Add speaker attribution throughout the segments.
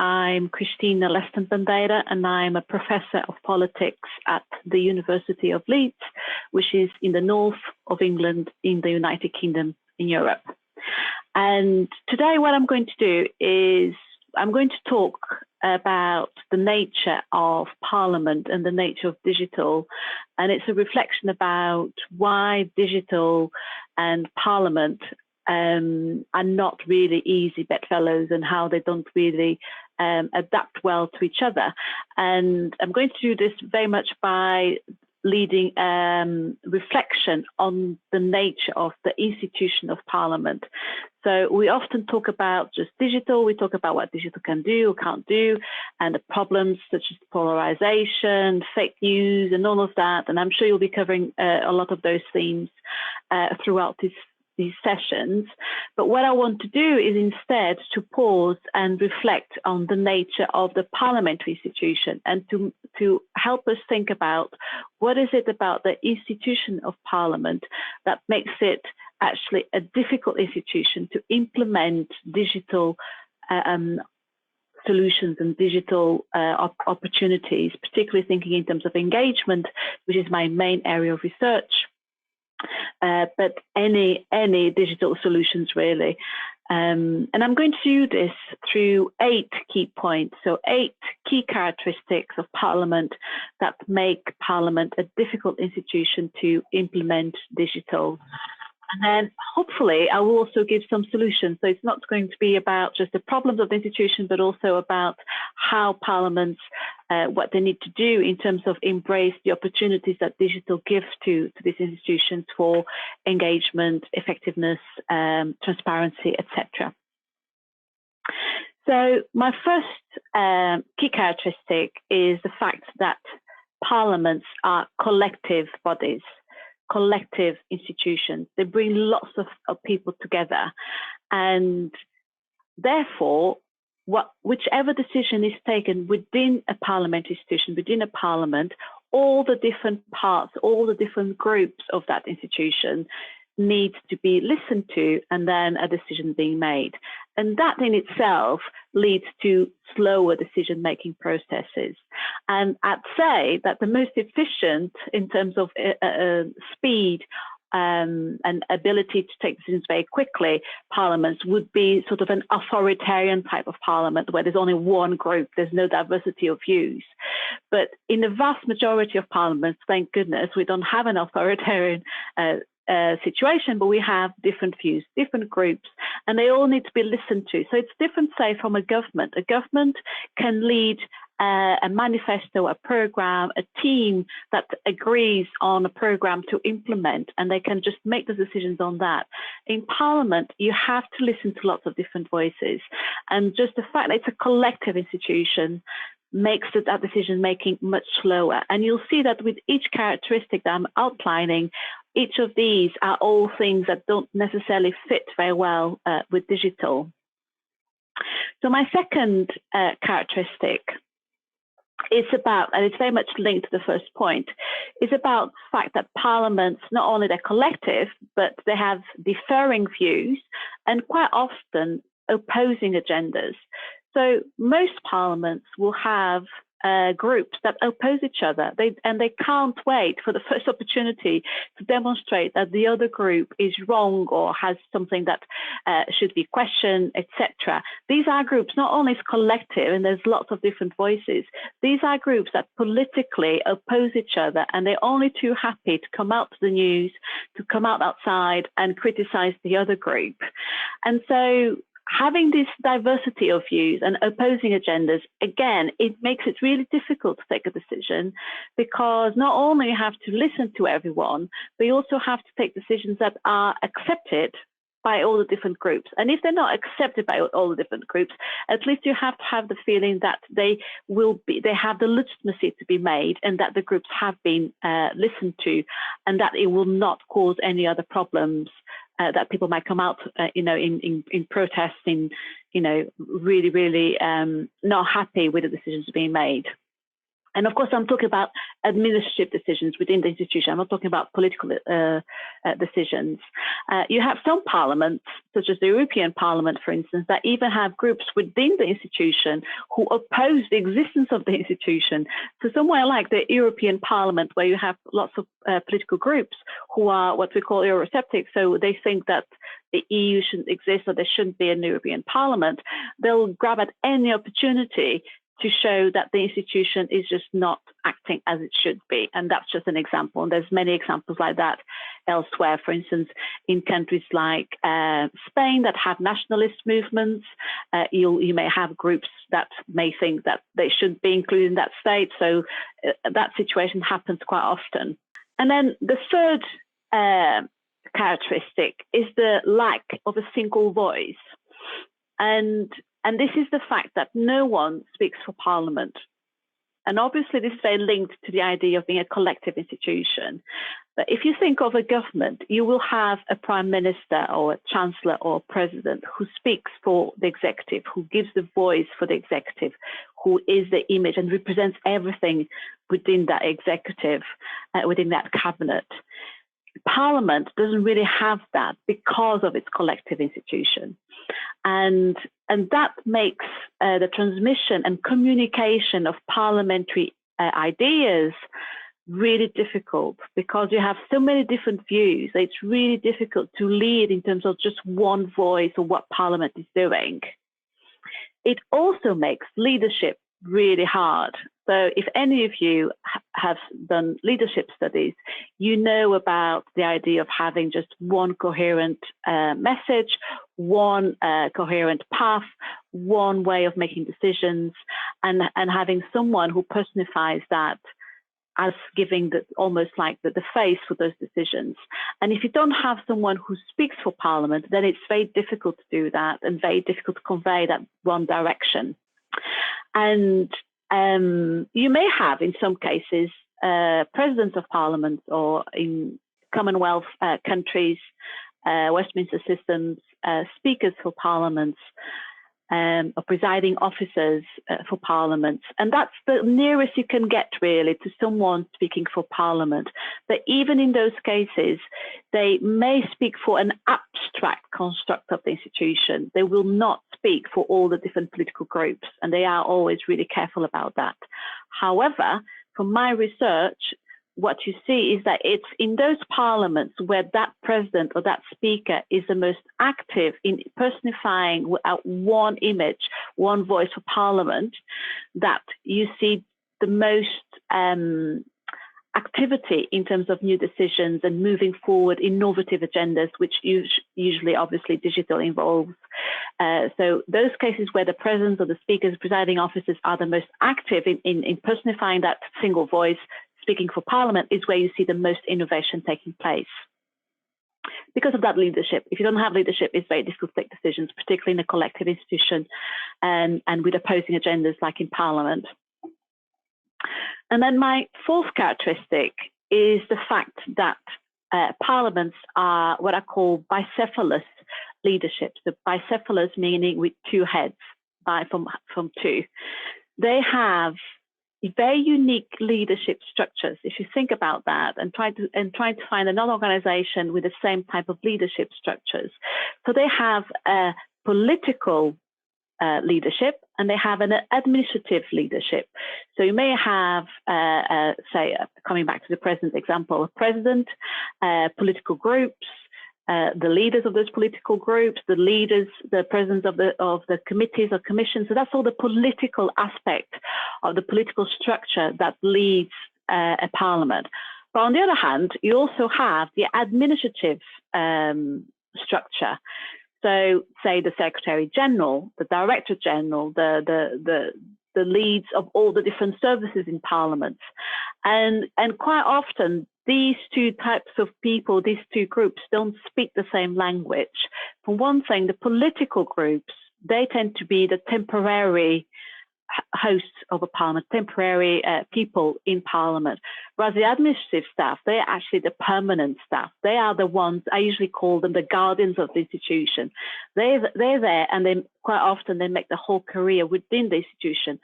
Speaker 1: I'm Cristina Leston-Bandeira, and I'm a professor of politics at the University of Leeds, which is in the north of England in the United Kingdom in Europe. And today what I'm going to do is I'm going to talk about the nature of Parliament and the nature of digital. And it's a reflection about why digital and Parliament are not really easy bedfellows and how they don't really adapt well to each other. And I'm going to do this very much by leading reflection on the nature of the institution of Parliament. So we often talk about just digital, we talk about what digital can do or can't do, and the problems such as polarization, fake news, and all of that. And I'm sure you'll be covering a lot of those themes throughout these sessions. But what I want to do is instead to pause and reflect on the nature of the parliamentary institution and to help us think about what is it about the institution of Parliament that makes it actually a difficult institution to implement digital solutions and digital opportunities, particularly thinking in terms of engagement, which is my main area of research. But any digital solutions really. And I'm going to do this through 8 key points. So 8 key characteristics of Parliament that make Parliament a difficult institution to implement digital. And then hopefully I will also give some solutions. So it's not going to be about just the problems of the institution, but also about how parliaments, what they need to do in terms of embrace the opportunities that digital gives to these institutions for engagement, effectiveness, transparency, etc. So my first key characteristic is the fact that parliaments are collective bodies, collective institutions. They bring lots of people together, and therefore whichever decision is taken within a parliamentary institution, within a parliament, all the different parts, all the different groups of that institution needs to be listened to, and then a decision being made. And that in itself leads to slower decision-making processes. And I'd say that the most efficient in terms of speed and ability to take decisions very quickly, parliaments would be sort of an authoritarian type of parliament where there's only one group, there's no diversity of views. But in the vast majority of parliaments, thank goodness, we don't have an authoritarian situation, but we have different views, different groups, and they all need to be listened to. So it's different, say, from a government. A government can lead a manifesto, a program, a team that agrees on a program to implement, and they can just make the decisions on that. In Parliament, you have to listen to lots of different voices, and just the fact that it's a collective institution makes that decision making much slower. And you'll see that with each characteristic that I'm outlining, each of these are all things that don't necessarily fit very well with digital. So my second characteristic is about, and it's very much linked to the first point, is about the fact that parliaments, not only they're collective, but they have differing views and quite often opposing agendas. So most parliaments will have groups that oppose each other, and they can't wait for the first opportunity to demonstrate that the other group is wrong or has something that should be questioned, etc. These are groups not only collective, and there's lots of different voices. These are groups that politically oppose each other, and they're only too happy to come out to the news, to come out outside and criticize the other group. And so having this diversity of views and opposing agendas, again, it makes it really difficult to take a decision, because not only you have to listen to everyone, but you also have to take decisions that are accepted by all the different groups. And if they're not accepted by all the different groups, at least you have to have the feeling that they have the legitimacy to be made, and that the groups have been listened to, and that it will not cause any other problems that people might come out, in protesting, really not happy with the decisions being made. And of course, I'm talking about administrative decisions within the institution. I'm not talking about political decisions. You have some parliaments, such as the European Parliament, for instance, that even have groups within the institution who oppose the existence of the institution. So somewhere like the European Parliament, where you have lots of political groups who are what we call Eurosceptic, so they think that the EU shouldn't exist or there shouldn't be an European Parliament, they'll grab at any opportunity to show that the institution is just not acting as it should be. And that's just an example. And there's many examples like that elsewhere. For instance, in countries like Spain that have nationalist movements, you may have groups that may think that they shouldn't be included in that state. So that situation happens quite often. And then the third characteristic is the lack of a single voice. And this is the fact that no one speaks for Parliament. And obviously, this is very linked to the idea of being a collective institution. But if you think of a government, you will have a prime minister or a chancellor or a president who speaks for the executive, who gives the voice for the executive, who is the image and represents everything within that executive, within that cabinet. Parliament doesn't really have that because of its collective institution. And that makes the transmission and communication of parliamentary ideas really difficult, because you have so many different views. It's really difficult to lead in terms of just one voice or what Parliament is doing. It also makes leadership really hard. So if any of you have done leadership studies, you know about the idea of having just one coherent message, one coherent path, one way of making decisions, and having someone who personifies that as giving almost like the face for those decisions. And if you don't have someone who speaks for Parliament, then it's very difficult to do that and very difficult to convey that one direction. And you may have, in some cases, presidents of Parliament, or in Commonwealth countries, Westminster systems, speakers for parliaments, or presiding officers for parliaments. And that's the nearest you can get, really, to someone speaking for Parliament. But even in those cases, they may speak for an abstract construct of the institution. They will not speak for all the different political groups, and they are always really careful about that. However, from my research, what you see is that it's in those parliaments where that president or that speaker is the most active in personifying one image, one voice for Parliament, that you see the most activity in terms of new decisions and moving forward innovative agendas, which usually, obviously, digital involves. So those cases where the presidents or the speakers, presiding officers are the most active in personifying that single voice, speaking for Parliament, is where you see the most innovation taking place. Because of that leadership. If you don't have leadership, it's very difficult to take decisions, particularly in a collective institution and with opposing agendas like in Parliament. And then my fourth characteristic is the fact that parliaments are what I call bicephalous leadership. So bicephalous meaning with two heads, from two. They have very unique leadership structures. If you think about that and trying to find another organization with the same type of leadership structures. So they have a political leadership, and they have an administrative leadership. So you may have, say, coming back to the present example, a president, political groups, the leaders of those political groups, the leaders, the presidents of the committees or commissions. So that's all the political aspect of the political structure that leads a parliament. But on the other hand, you also have the administrative structure. So, say the Secretary General, the Director General, the leads of all the different services in Parliament, and quite often these two types of people, these two groups, don't speak the same language. For one thing, the political groups, they tend to be the temporary hosts of a parliament, temporary people in Parliament, whereas the administrative staff, they're actually the permanent staff. They are the ones, I usually call them the guardians of the institution. They're there, and then quite often they make the whole career within the institution.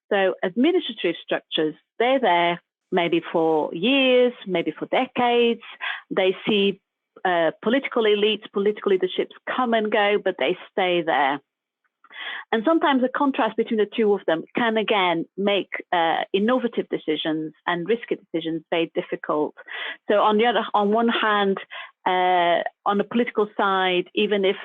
Speaker 1: So administrative structures stay there maybe for years, maybe for decades. They see political elites, political leaderships come and go, but they stay there. And sometimes the contrast between the two of them can, again, make innovative decisions and risky decisions very difficult. So on one hand, on the political side, even if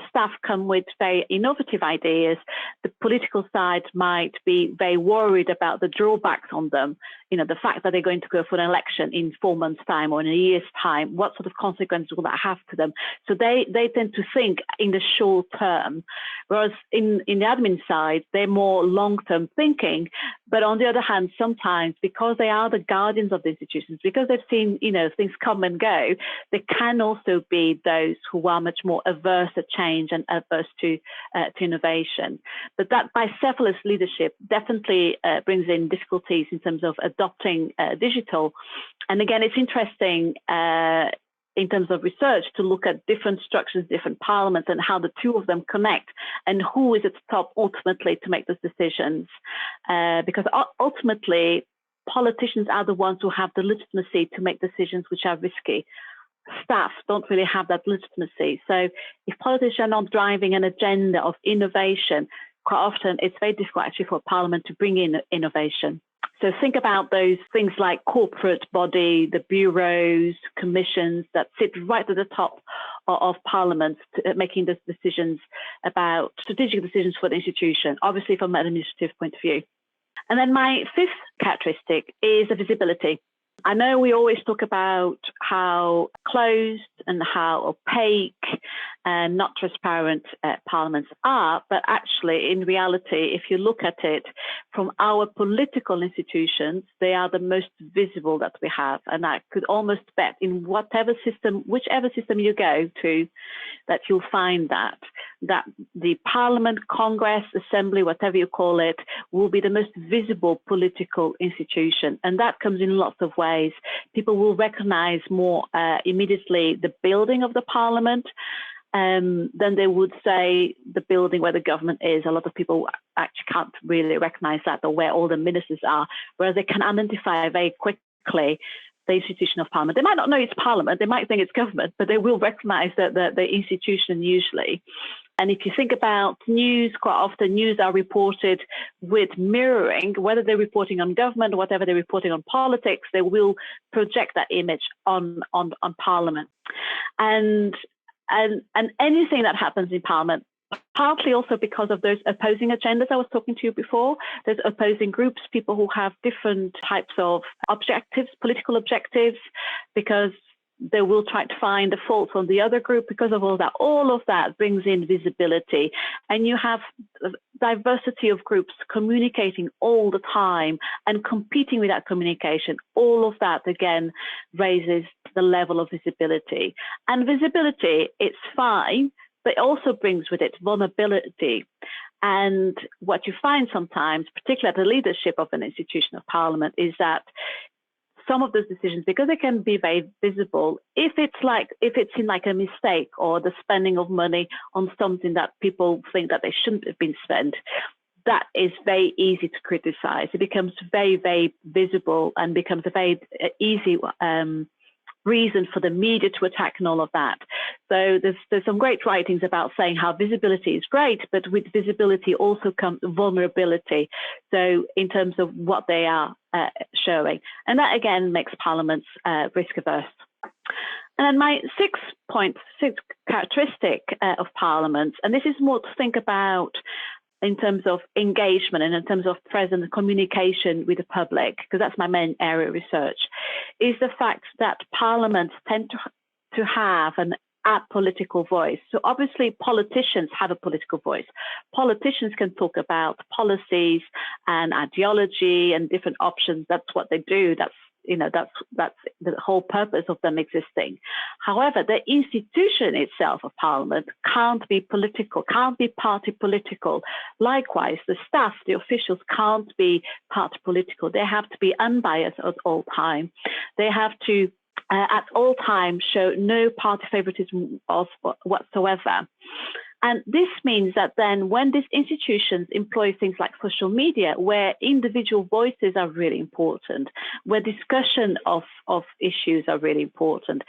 Speaker 1: staff come with very innovative ideas, the political side might be very worried about the drawbacks on them. You know, the fact that they're going to go for an election in 4 months' time or in a year's time, what sort of consequences will that have to them? So they tend to think in the short term, whereas in the admin side, they're more long-term thinking. But on the other hand, sometimes because they are the guardians of the institutions, because they've seen, you know, things come and go, there can also be those who are much more averse to change and averse to innovation. But that bicephalous leadership definitely brings in difficulties in terms of adopting digital. And again, it's interesting in terms of research to look at different structures, different parliaments, and how the two of them connect, and who is at the top ultimately to make those decisions. Because ultimately, politicians are the ones who have the legitimacy to make decisions which are risky. Staff don't really have that legitimacy. So if politicians are not driving an agenda of innovation, quite often it's very difficult actually for Parliament to bring in innovation. So think about those things like corporate body, the bureaus, commissions that sit right at the top of Parliament, making those decisions about strategic decisions for the institution, obviously from an administrative point of view. And then my fifth characteristic is the visibility. I know we always talk about how closed and how opaque and not transparent parliaments are, but actually, in reality, if you look at it from our political institutions, they are the most visible that we have. And I could almost bet in whatever system, whichever system you go to, that you'll find that the Parliament, Congress, Assembly, whatever you call it, will be the most visible political institution. And that comes in lots of ways. People will recognize more immediately the building of the Parliament than they would say the building where the government is. A lot of people actually can't really recognize that, or where all the ministers are, whereas they can identify very quickly the institution of Parliament. They might not know it's Parliament, they might think it's government, but they will recognize the institution usually. And if you think about news, quite often news are reported with mirroring, whether they're reporting on government or whatever they're reporting on politics, they will project that image on Parliament. And anything that happens in Parliament, partly also because of those opposing agendas I was talking to you before, there's opposing groups, people who have different types of objectives, political objectives, because they will try to find the faults on the other group because of all of that brings in visibility. And you have diversity of groups communicating all the time and competing with that communication. All of that, again, raises the level of visibility. And visibility, it's fine, but it also brings with it vulnerability. And what you find sometimes, particularly at the leadership of an institution of Parliament, is that some of those decisions, because they can be very visible, if it's in like a mistake or the spending of money on something that people think that they shouldn't have been spent, that is very easy to criticize. It becomes very, very visible and becomes a very easy reason for the media to attack and all of that. So there's some great writings about saying how visibility is great, but with visibility also comes vulnerability. So in terms of what they are showing. And that again makes parliaments risk averse. And then my sixth characteristic of parliaments, and this is more to think about in terms of engagement and in terms of present communication with the public, because that's my main area of research, is the fact that parliaments tend to have an apolitical voice. So obviously politicians have a political voice. Politicians can talk about policies and ideology and different options. That's what they do. That's the whole purpose of them existing. However, the institution itself of Parliament can't be political, can't be party political. Likewise, the staff, the officials can't be party political. They have to be unbiased at all time. They have to, at all times, show no party favoritism whatsoever. And this means that then when these institutions employ things like social media, where individual voices are really important, where discussion of issues are really important,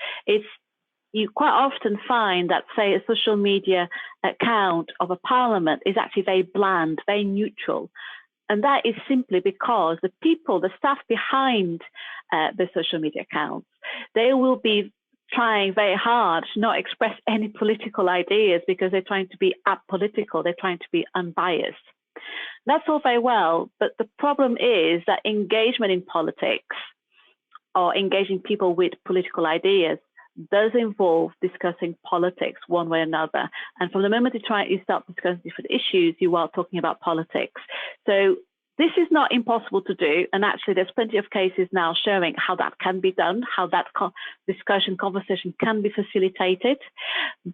Speaker 1: you quite often find that, say, a social media account of a parliament is actually very bland, very neutral. And that is simply because the staff behind the social media accounts, they will be trying very hard to not express any political ideas because they're trying to be apolitical, they're trying to be unbiased. That's all very well, but the problem is that engagement in politics or engaging people with political ideas does involve discussing politics one way or another. And from the moment you start discussing different issues, you are talking about politics. So this is not impossible to do. And actually, there's plenty of cases now showing how that can be done, how that conversation can be facilitated.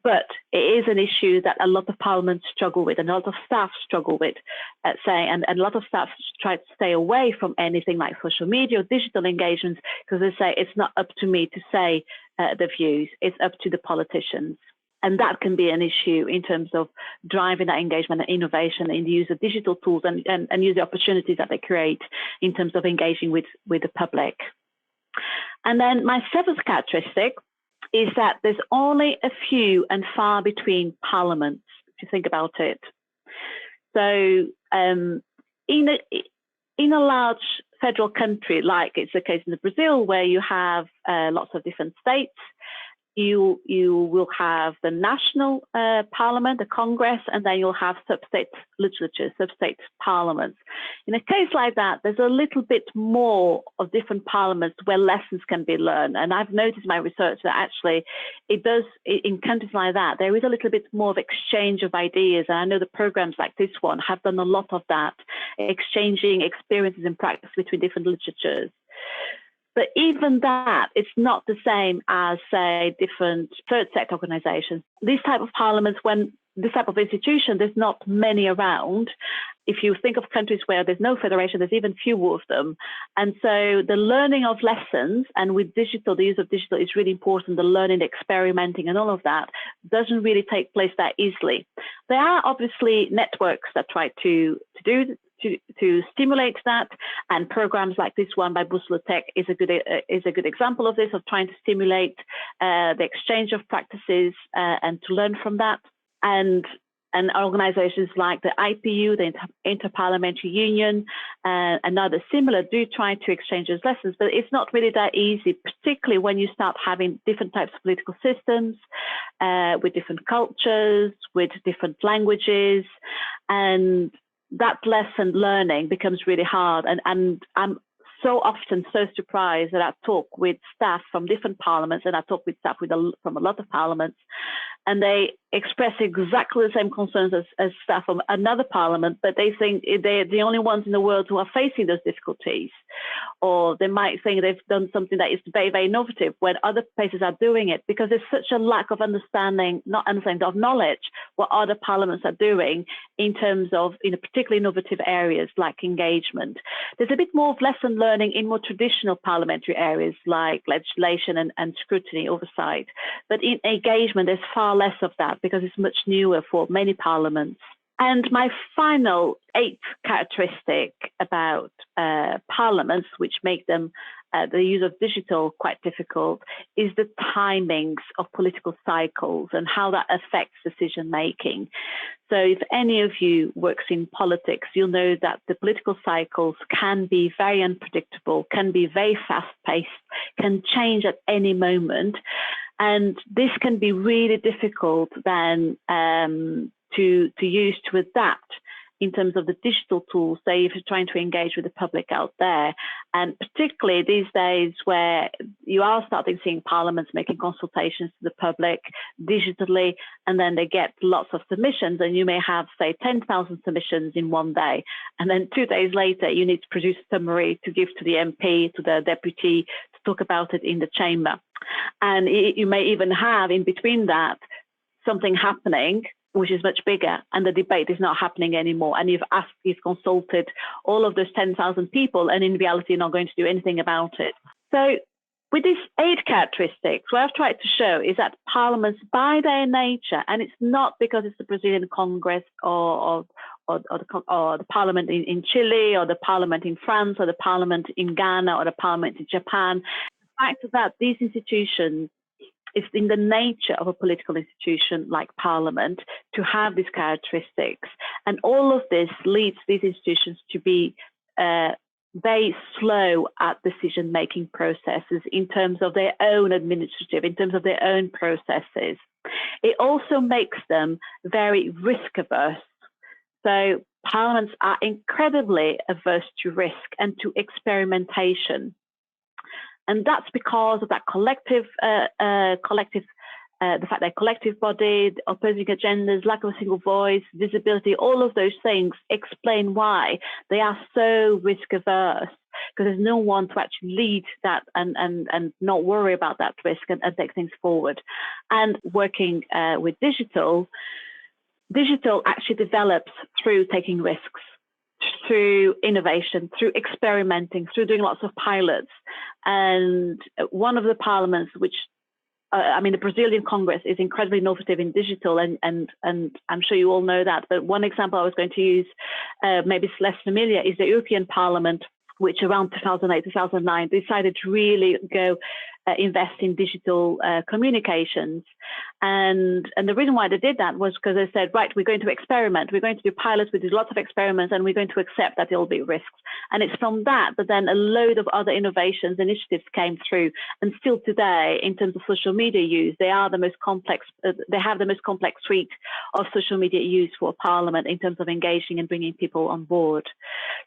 Speaker 1: But it is an issue that a lot of parliaments struggle with and a lot of staff struggle with, and a lot of staff try to stay away from anything like social media or digital engagements because they say it's not up to me to say the views, it's up to the politicians. And that can be an issue in terms of driving that engagement and innovation in the use of digital tools and use the opportunities that they create in terms of engaging with the public. And then my seventh characteristic is that there's only a few and far between parliaments, if you think about it. So in a large federal country, like it's the case in Brazil, where you have lots of different states, you will have the national parliament, the Congress, and then you'll have sub-state legislatures, sub-state parliaments. In a case like that, there's a little bit more of different parliaments where lessons can be learned. And I've noticed in my research that actually in countries like that, there is a little bit more of exchange of ideas. And I know the programs like this one have done a lot of that, exchanging experiences and practice between different legislatures. But even that, it's not the same as, say, different third sector organizations. These type of parliaments, when this type of institution, there's not many around. If you think of countries where there's no federation, there's even fewer of them. And so the learning of lessons, and with digital, the use of digital is really important, the learning, the experimenting and all of that doesn't really take place that easily. There are obviously networks that try to stimulate that, and programs like this one by Bússola Tech is a good example of this, of trying to stimulate the exchange of practices and to learn from that. And organizations like the IPU, the Interparliamentary Union, and others similar do try to exchange those lessons, but it's not really that easy, particularly when you start having different types of political systems with different cultures, with different languages, and that lesson learning becomes really hard. And I'm so often so surprised that I talk with staff from different parliaments, and I talk with staff from a lot of parliaments, and they express exactly the same concerns as staff from another parliament, but they think they're the only ones in the world who are facing those difficulties. Or they might think they've done something that is very, very innovative when other places are doing it, because there's such a lack of understanding, of knowledge, what other parliaments are doing in terms of, particularly innovative areas like engagement. There's a bit more of lesson learning in more traditional parliamentary areas like legislation and scrutiny, oversight. But in engagement, there's far less of that because it's much newer for many parliaments. And my final eighth characteristic about parliaments, which make them the use of digital quite difficult, is the timings of political cycles and how that affects decision making. So if any of you works in politics, you'll know that the political cycles can be very unpredictable, can be very fast-paced, can change at any moment. And this can be really difficult then to use to adapt in terms of the digital tools, say if you're trying to engage with the public out there. And particularly these days where you are starting seeing parliaments making consultations to the public digitally, and then they get lots of submissions, and you may have, say, 10,000 submissions in one day. And then 2 days later, you need to produce a summary to give to the MP, to the deputy, to talk about it in the chamber. And you may even have in between that something happening which is much bigger, and the debate is not happening anymore. And you've consulted all of those 10,000 people, and in reality, you're not going to do anything about it. So With these 8 characteristics, what I've tried to show is that parliaments, by their nature, and it's not because it's the Brazilian Congress or the parliament in Chile, or the parliament in France, or the parliament in Ghana, or the parliament in Japan, the fact that these institutions, it's in the nature of a political institution like parliament to have these characteristics. And all of this leads these institutions to be very slow at decision-making processes in terms of their own administrative, in terms of their own processes. It also makes them very risk-averse. So parliaments are incredibly averse to risk and to experimentation. And that's because of that the fact they're collective body, opposing agendas, lack of a single voice, visibility, all of those things explain why they are so risk averse, because there's no one to actually lead that and not worry about that risk and take things forward. And working with digital actually develops through taking risks, through innovation, through experimenting, through doing lots of pilots. And one of the parliaments, which the Brazilian Congress is incredibly innovative in digital, and I'm sure you all know that. But one example I was going to use, maybe it's less familiar, is the European Parliament, which around 2008, 2009 decided to really go invest in digital communications. And the reason why they did that was because they said, right, we're going to experiment, we're going to do pilots, we do lots of experiments, and we're going to accept that there'll be risks. And it's from that then a load of other innovations, initiatives came through. And still today, in terms of social media use, they are the most complex, they have the most complex suite of social media use for Parliament in terms of engaging and bringing people on board.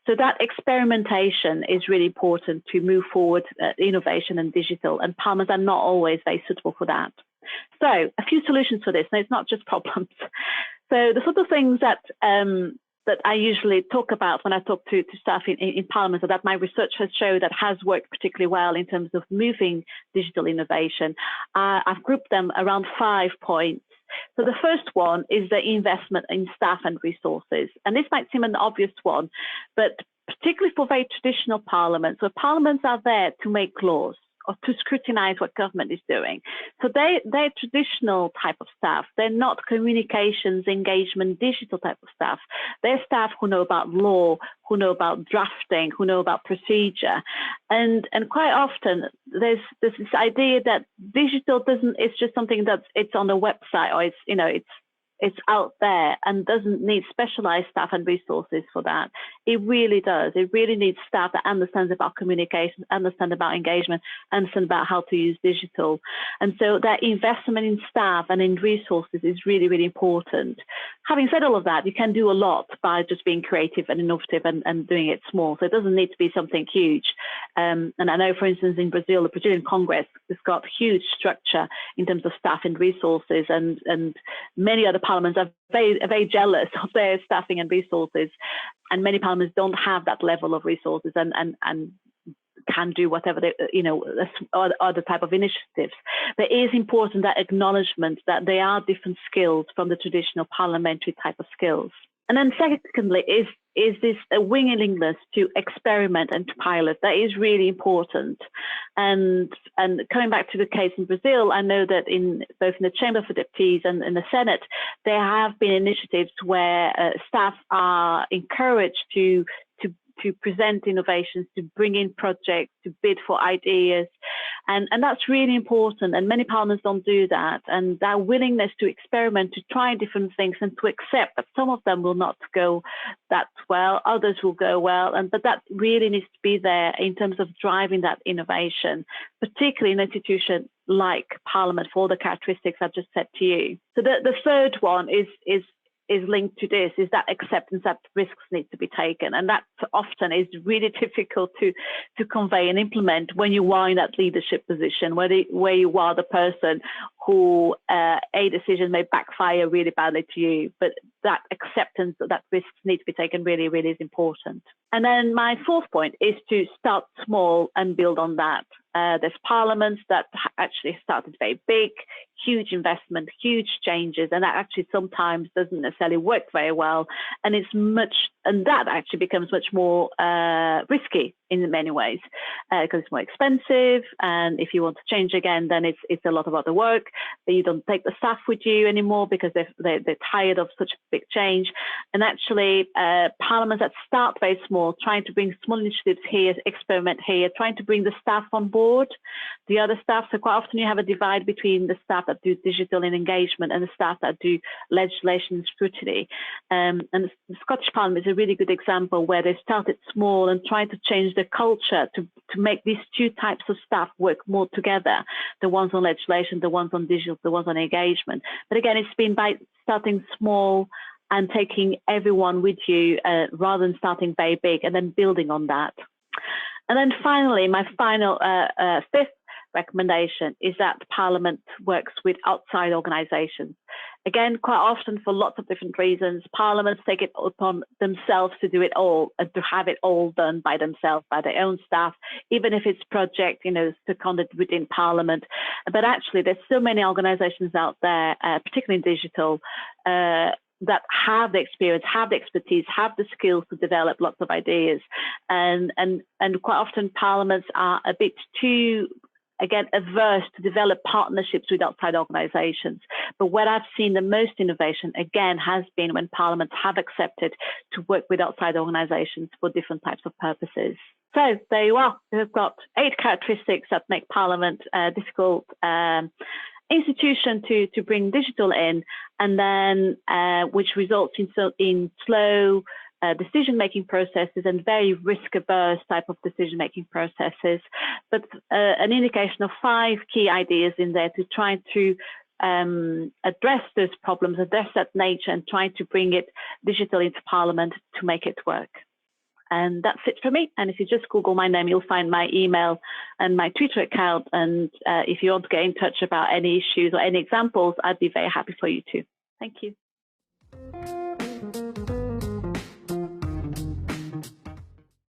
Speaker 1: So that experimentation is really important to move forward innovation and digital, and parliaments are not always very suitable for that. So a few solutions for this, and it's not just problems. So the sort of things that that I usually talk about when I talk to staff in parliaments, or that my research has shown that has worked particularly well in terms of moving digital innovation, I've grouped them around 5 points. So the first one is the investment in staff and resources. And this might seem an obvious one, but particularly for very traditional parliaments, so parliaments are there to make laws or to scrutinize what government is doing. So they're traditional type of staff. They're not communications, engagement, digital type of staff. They're staff who know about law, who know about drafting, who know about procedure. And quite often there's this idea that digital it's just something it's on the website, or it's out there and doesn't need specialized staff and resources for that. It really does. It really needs staff that understands about communication, understand about engagement, understand about how to use digital. And so that investment in staff and in resources is really, really important. Having said all of that, you can do a lot by just being creative and innovative and doing it small. So it doesn't need to be something huge. And I know, for instance, in Brazil, the Brazilian Congress has got huge structure in terms of staff and resources, and many other parliaments are very jealous of their staffing and resources, and many parliaments don't have that level of resources and can do whatever they, other type of initiatives. But it is important, that acknowledgement that they are different skills from the traditional parliamentary type of skills. And then secondly is this a willingness to experiment and to pilot. That is really important. And coming back to the case in Brazil, I know that both in the Chamber of Deputies and in the Senate, there have been initiatives where staff are encouraged to present innovations, to bring in projects, to bid for ideas. And that's really important. And many parliaments don't do that. And that willingness to experiment, to try different things, and to accept that some of them will not go that well, others will go well. But that really needs to be there in terms of driving that innovation, particularly in an institution like Parliament, for the characteristics I've just said to you. So the third one is linked to this, is that acceptance that risks need to be taken. And that often is really difficult to convey and implement when you are in that leadership position, where you are the person who a decision may backfire really badly to you. But that acceptance that risks need to be taken really, really is important. And then my fourth point is to start small and build on that. There's parliaments that actually started very big, huge investment, huge changes, and that actually sometimes doesn't necessarily work very well. And that actually becomes much more risky in many ways because it's more expensive. And if you want to change again, then it's a lot of other work. You don't take the staff with you anymore because they're tired of such a big change. And actually, parliaments that start very small, trying to bring small initiatives here, experiment here, trying to bring the staff on board, the other staff. So quite often you have a divide between the staff that do digital and engagement and the staff that do legislation and scrutiny. And the Scottish Parliament is a really good example where they started small and trying to change the culture to make these two types of staff work more together, the ones on legislation, the ones on digital, the ones on engagement. But again, it's been by starting small and taking everyone with you rather than starting very big and then building on that. And then finally, my final fifth recommendation is that Parliament works with outside organisations. Again, quite often for lots of different reasons, parliaments take it upon themselves to do it all and to have it all done by themselves, by their own staff, even if it's project, seconded within Parliament. But actually, there's so many organisations out there, particularly in digital, that have the experience, have the expertise, have the skills to develop lots of ideas. And quite often parliaments are a bit too, again, averse to develop partnerships with outside organisations. But where I've seen the most innovation, again, has been when parliaments have accepted to work with outside organisations for different types of purposes. So there you are. We've got 8 characteristics that make Parliament a difficult institution to bring digital in, and then which results in slow decision-making processes and very risk-averse type of decision-making processes. But an indication of 5 key ideas in there to try to address those problems, address that nature, and try to bring it digital into Parliament to make it work. And that's it for me. And if you just Google my name, you'll find my email and my Twitter account. And if you want to get in touch about any issues or any examples, I'd be very happy for you too. Thank you.